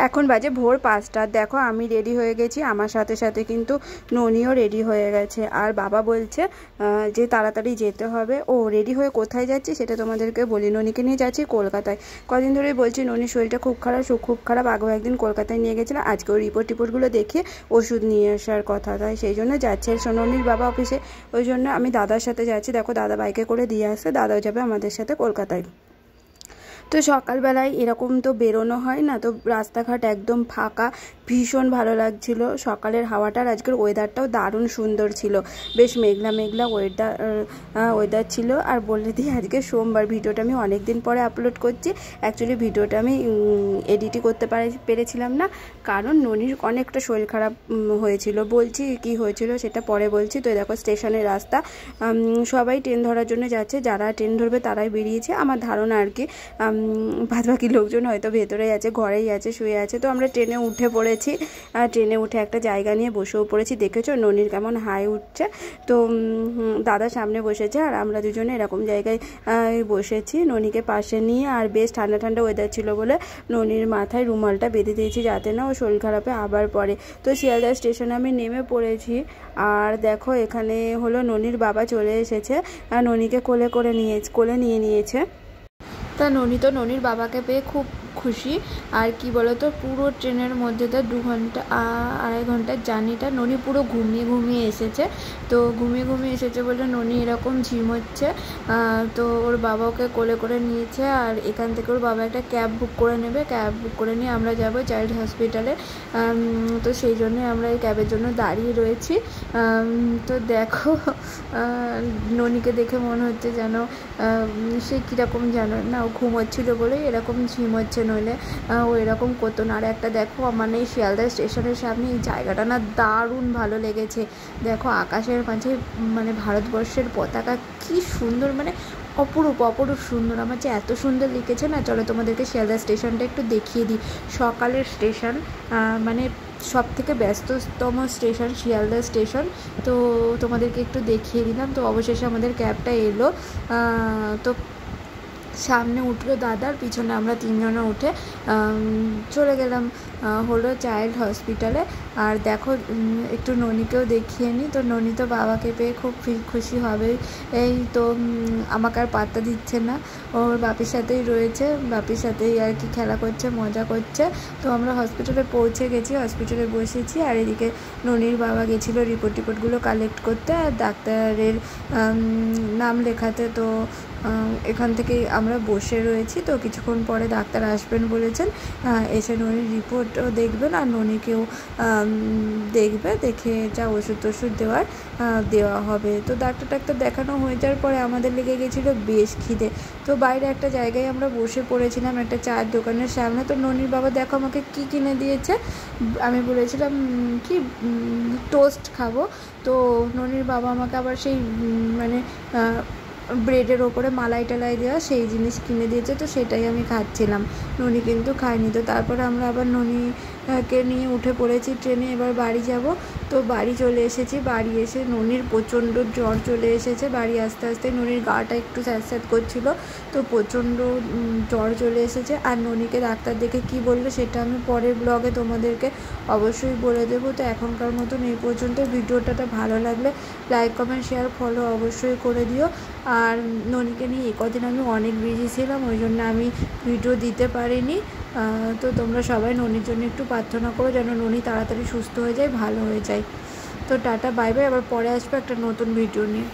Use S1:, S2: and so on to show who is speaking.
S1: এখন বাজে ভোর 5টা। দেখো আমি রেডি হয়ে গেছি, আমার সাথে সাথে কিন্তু ননিও রেডি হয়ে গেছে। আর বাবা বলছে যে তাড়াতাড়ি যেতে হবে। ও রেডি হয়ে কোথায় যাচ্ছি সেটা তোমাদেরকে বলি। ননিকে নিয়ে যাচ্ছি কলকাতায়। কদিন ধরেই বলছি ননির শরীরটা খুব খারাপ। আগেও একদিন কলকাতায় নিয়ে গেছিলাম, আজকেও টিপোর্টগুলো দেখে ওষুধ নিয়ে আসার কথা, তাই সেই জন্য যাচ্ছে ননির বাবা অফিসে। ওই জন্য আমি দাদার সাথে যাচ্ছি। দেখো দাদা বাইকে করে দিয়ে আসছে, দাদাও যাবে আমাদের সাথে কলকাতায়। তো সকালবেলায় এরকম তো বেরোনো হয় না, তো রাস্তাঘাট একদম ফাঁকা, ভীষণ ভালো লাগছিল সকালের হাওয়াটার। আজকের ওয়েদারটাও দারুণ সুন্দর ছিল, বেশ মেঘলা মেঘলা ওয়েদার ছিল। আর বলে দিই আজকে সোমবার, ভিডিওটা আমি অনেক দিন পরে আপলোড করছি। অ্যাকচুয়ালি ভিডিওটা আমি এডিটই করতে পেরেছিলাম না, কারণ ননির অনেকটা শরীর খারাপ হয়েছিল। বলছি কি হয়েছিল সেটা পরে বলছি। তো দেখো স্টেশনের রাস্তা, সবাই ট্রেন ধরার জন্য যাচ্ছে, যারা ট্রেন ধরবে তারাই বেরিয়েছে আমার ধারণা আর কি। বাদ বাকি লোকজন হয়তো ভেতরেই আছে, ঘরেই আছে, শুয়ে আছে। তো আমরা ট্রেনে উঠে পড়েছি, আর ট্রেনে উঠে একটা জায়গা নিয়ে বসেও পড়েছি। দেখেছো ননির কেমন হাই উঠছে। তো দাদা সামনে বসেছে আর আমরা দুজনে এরকম জায়গায় বসেছি ননিকে পাশে নিয়ে। আর বেশ ঠান্ডা ঠান্ডা ওয়েদার ছিল বলে ননির মাথায় রুমালটা বেঁধে দিয়েছি, যাতে না ও শরীর খারাপে আবার পড়ে। তো শিয়ালদা স্টেশনে আমি নেমে পড়েছি। আর দেখো এখানে হলো ননির বাবা চলে এসেছে, আর ননিকে কোলে নিয়ে নিয়েছে। তা ননি তো ননির বাবাকে পেয়ে খুব খুশি। আর কি বলতো, পুরো ট্রেনের মধ্যে তো 2 ঘন্টা 2.5 ঘন্টার জার্নিটা ননি পুরো ঘুমিয়ে এসেছে। তো ঘুমিয়ে এসেছে বলে ননি এরকম ঝিমোচ্ছে। তো ওর বাবা ওকে কোলে করে নিয়েছে। আর এখান থেকে ওর বাবা একটা ক্যাব বুক করে নেবে, ক্যাব বুক করে নিয়ে আমরা যাব চাইল্ড হসপিটালে। তো সেই জন্যে আমরা এই ক্যাবের জন্য দাঁড়িয়ে রয়েছি। তো দেখো ননিকে দেখে মনে হচ্ছে যেন সে কীরকম জানো না, ও ঘুমোচ্ছিল বলেই এরকম ঝিমোচ্ছে, নইলে ও এরকম করতো না। আর একটা দেখো, মানে এই শিয়ালদা স্টেশনের সামনে এই জায়গাটা না দারুণ ভালো লেগেছে। দেখো আকাশের মাঝে মানে ভারতবর্ষের পতাকা, কি সুন্দর, মানে অপরূপ সুন্দর। আমার যে এত সুন্দর লিখেছে না, চলো তোমাদেরকে শিয়ালদা স্টেশনটা একটু দেখিয়ে দিই। সকালের স্টেশন, মানে সব থেকে ব্যস্ততম স্টেশন শিয়ালদা স্টেশন। তো তোমাদেরকে একটু দেখিয়ে দিলাম। তো অবশেষে আমাদের ক্যাবটা এলো। তো সামনে উঠলো দাদার, পিছনে আমরা 3 জনে উঠে চলে গেলাম হলো চাইল্ড হসপিটালে। আর দেখো একটু ননিকেও দেখিয়ে নিই। তো ননি তো বাবাকে পেয়ে খুব খুশি হবে। এই তো আমাকে আর পাত্তা দিচ্ছে না, ওর বাপির সাথেই রয়েছে, বাপির সাথেই আর কি খেলা করছে, মজা করছে। তো আমরা হসপিটালে পৌঁছে গেছি, হসপিটালে বসেছি। আর এদিকে ননির বাবা গেছিলো রিপোর্টগুলো কালেক্ট করতে আর ডাক্তারের নাম লেখাতে। তো এখান থেকেই আমরা বসে রয়েছি। তো কিছুক্ষণ পরে ডাক্তার আসবেন বলেছেন, এসে ননির রিপোর্টও দেখবেন আর ননিকেও দেখবে, দেখে যা ওষুধ দেওয়া হবে। তো ডাক্তার দেখানো হয়ে যাওয়ার পরে আমাদের লেগে গেছিলো বেশ খিদে। তো বাইরে একটা জায়গায় আমরা বসে পড়েছিলাম, একটা চায়ের দোকানের সামনে। তো ননির বাবা দেখো আমাকে কি কিনে দিয়েছে। আমি বলেছিলাম কি টোস্ট খাবো, তো ননির বাবা আমাকে আবার সেই মানে ব্রেডের ওপরে মালাই টালাই দেওয়া সেই জিনিস কিনে দিয়েছে। তো সেটাই আমি খাচ্ছিলাম, ননি কিন্তু খাইনি। তো তারপরে আমরা আবার ননিকে নিয়ে উঠে পড়েছি ট্রেনে, এবার বাড়ি যাব। তো বাড়ি চলে এসেছি। বাড়ি এসে ননির প্রচণ্ড জ্বর চলে এসেছে। বাড়ি আস্তে আস্তে ননির গাটা একটু স্যাঁত করছিল, তো প্রচণ্ড জ্বর চলে এসেছে। আর ননিকে ডাক্তার দেখে কি বললো সেটা আমি পরের ব্লগে তোমাদেরকে অবশ্যই বলে দেবো। তো এখনকার মতন এই পর্যন্ত। ভিডিওটা ভালো লাগলে লাইক কমেন্ট শেয়ার ফলো অবশ্যই করে দিও। আর ননিকে নিয়ে কদিন আমি অনেক বিজি ছিলাম, ওই জন্য আমি ভিডিও দিতে পারিনি। তো তোমরা সবাই ননির জন্য একটু প্রার্থনা করো যেন ননি তাড়াতাড়ি সুস্থ হয়ে যায়, ভালো হয়ে যায়। তো টাটা, বাই বাই। আবার পরে আসবো একটা নতুন ভিডিও নিয়ে।